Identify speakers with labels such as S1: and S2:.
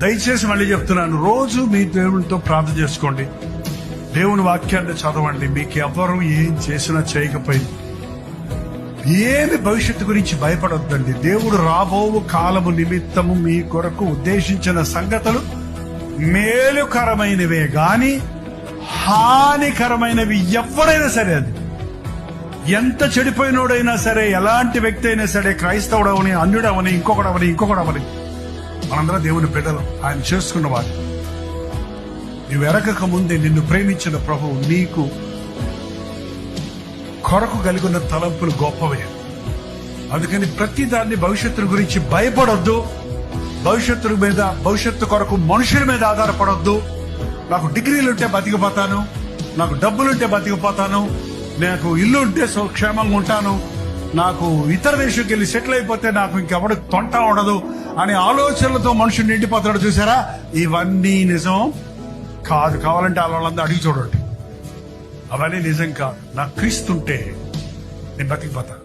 S1: దయచేసి మళ్ళీ చెప్తున్నాను, రోజు మీ దేవునితో ప్రార్థన చేసుకోండి, దేవుని వాక్యాన్ని చదవండి. మీకు ఎవరు ఏం చేసినా చేయకపోయింది ఏమి భవిష్యత్తు గురించి భయపడొద్దండి. దేవుడు రాబో కాలము నిమిత్తము మీ కొరకు ఉద్దేశించిన సంగతులు మేలుకరమైనవే గాని హానికరమైనవి ఎవరైనా సరే, అది ఎంత చెడిపోయినోడైనా సరే, ఎలాంటి వ్యక్తి అయినా సరే, క్రైస్తవుడవని, అన్యుడవని, ఇంకొకడవని మనందరం దేవుని బిడ్డలు, ఆయన చేసుకున్నవాడు. నువ్వు ఎరగక ముందే నిన్ను ప్రేమించిన ప్రభువు నీకు కొరకు కలిగి ఉన్న తలంపులు గొప్పవే. అందుకని ప్రతి దాన్ని భవిష్యత్తు గురించి భయపడొద్దు. భవిష్యత్తు కొరకు మనుషుల మీద ఆధారపడొద్దు. నాకు డిగ్రీలుంటే బతికిపోతాను, నాకు డబ్బులుంటే బతికిపోతాను, నాకు ఇల్లు ఉంటే క్షేమంగా ఉంటాను, నాకు ఇతర దేశంకి వెళ్ళి సెటిల్ అయిపోతే నాకు ఇంకెవడు తొంట ఉండదు అనే ఆలోచనలతో మనుషులు నిండిపోతాడు. చూసారా, ఇవన్నీ నిజం కాదు. కావాలంటే వాళ్ళందరూ అడిగి చూడండి, అవన్నీ నిజం కాదు. నాకు క్రీస్తుంటే నేను బతికిపోతాను.